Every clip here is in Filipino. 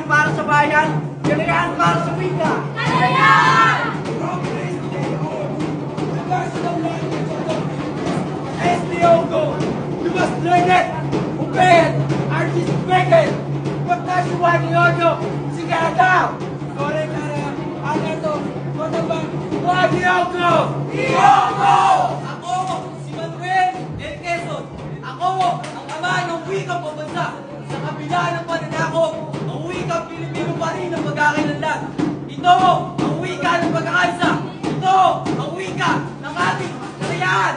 Kalayaan para sa bayan, kalayaan para sa wika. Kalayaan! Diogo, you must learn it! Obey it! Artist make it! Pagkasuhan niyo sigada! Kore kare, ano to? Ano ba? Wag Diogo! Diogo! Ako, si Manuel El Quezon. Ako, ang ama ng wikang pambansa. Sa kabila ng pananakot, ang wikang Pilipino pa rin ang magkakalanlan. Ito, ang wika ng pagkakaisa. Ito, ang wika ng ating kalayaan.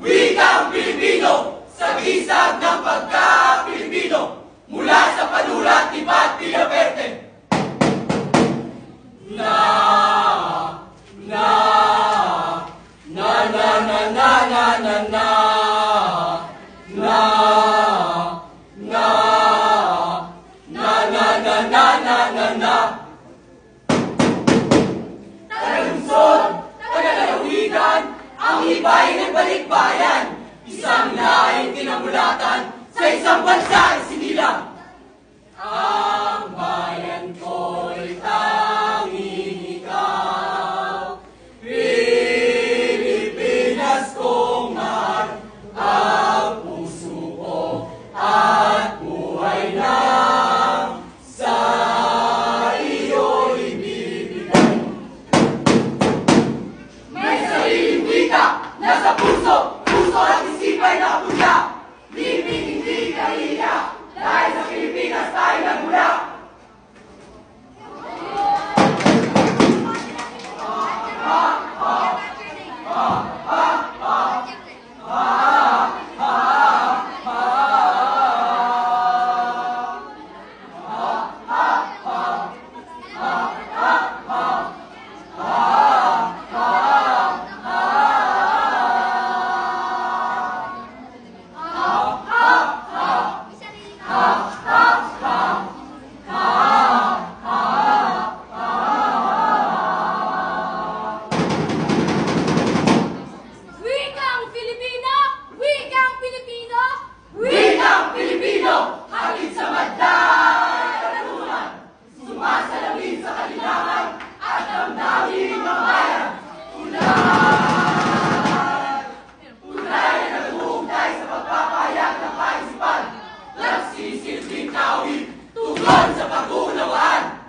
Wikang Pilipino, sagisag ng pagka-Pilipino, mula sa panulat ni Pat Villaverde. Na, na, na, na, na, na, na, na, na, na, na, na, na, na, na, na, na, na. Tagalungsod, Tagalalawigan, ang hibay ng balikbayan, isang laing kinamulatan sa isang bansa isinilang. Ang bayan ko'y tanging ikaw, Pilipinas kong mahal, ang puso ko at buhay lang sa iyo ibibigay. May sariling wika nasa puso, puso at isipay na pula. Hindi kahiya, dahil sa Pilipinas tayo nagmula. Wikang Pilipino! Wikang Pilipino! Wikang Pilipino, hatid sa madlang katanungan, sumasalamin sa kalilangan at damdamin ng bayan. Tunay na naghuhugtay sa pagpapahayag ng kaisipan, nagsisilbing kawit tugon sa pag-uunawaan.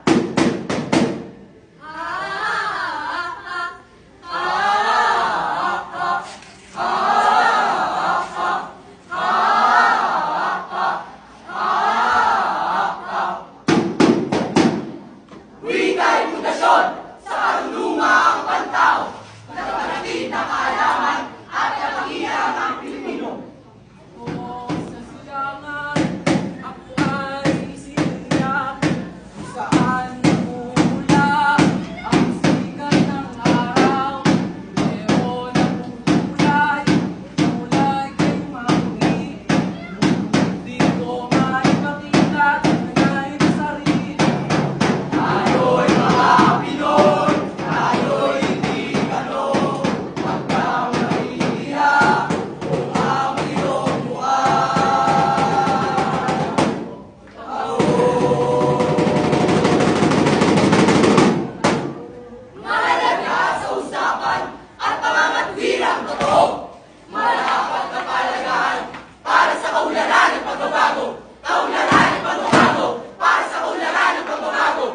Wika'y pundasyon sa karunungang pantao, nagpapanatid ng kaalaman at kapangyarihan ng Pilipino. Sa silangan, ako ay siniyak, saan namumula ang sikat ng araw. Meron ang kulay kay makulit. Di ko maipakita tunay na sarili. Tayo'y mga Pinoy, tayo'y hindi gano, hanggang mahihiya o ang iyong mukha. Mahalaga sa usapan at pangangatwirang totoo, marapat na palagahan para sa kaunlaran ng pagbabago, kaunlaran ng pagbabago, para sa kaunlaran ng pagbabago.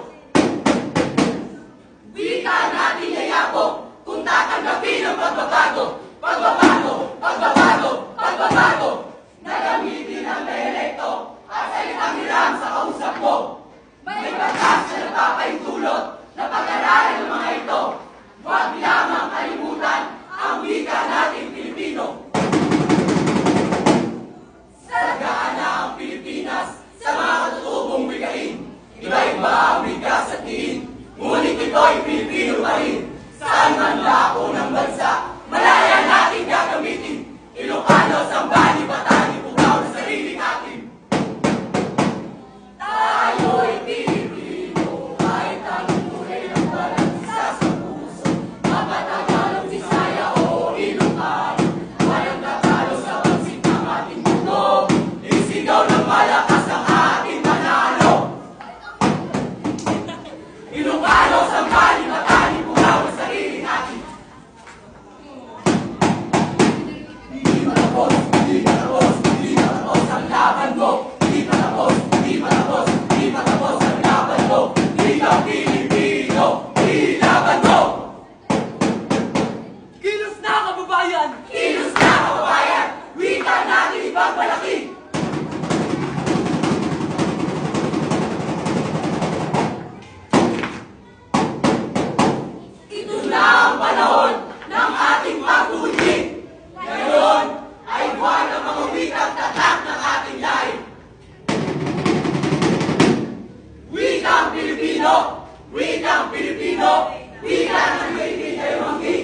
Wika natin yayabong kung tatanggapin ang pagbabago, pagbabago, pagbabago, pagbabago. Nagamitin ang naelekto at salitang hiram sa kausap mo. May batas na nagpapaintulot na pag-aralan ng mga ito. dako ng bansa, malaya natin gagamitin. Ilocano, Sambali, Batani, Bugao na sariling atin. Tayo'y Pilipino, kahit anong kulay ng balat sa puso. Mapatagalog, Bisaya o Ilocano, walang tatalo sa pagsik ng ating mundo. Isigaw ng malakas ang ating panalo. Ilocano, Sambali, Batani, Bugao na sariling atin. Di matapos, di matapos, di matapos ang laban mo. Di matapos, di matapos, di matapos ang laban mo. Ikaw Pilipino, ilaban mo. Kilos na, kababayan! Kilos na kababayan, wika natin ipagmalaki. Ito na ang panahon ng ating pagtulong. Ngayon ay buwan ng mga wikang tatak ng ating lahi. Wikang Pilipino, wikang Pilipino, wika ng Pilipino ay manggi.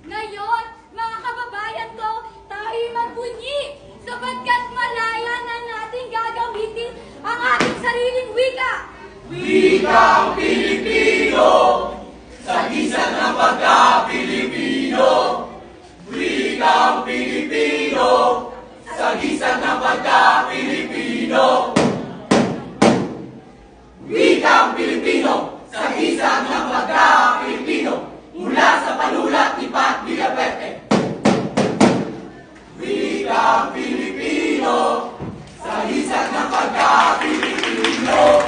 Ngayon, mga kababayan ko, tayo'y magbunyi sapagkat malaya na natin gagamitin ang ating sariling wika. Wikang Pilipino, sa gisan ng pagka-Pilipino. Wikang Pilipino, sa gisan ng pagka-Pilipino. Wikang Pilipino, sa gisan ng pagka-Pilipino. Mula sa panulat ni Pat Villaperte. Wikang Pilipino, sa gisan ng pagka-Pilipino.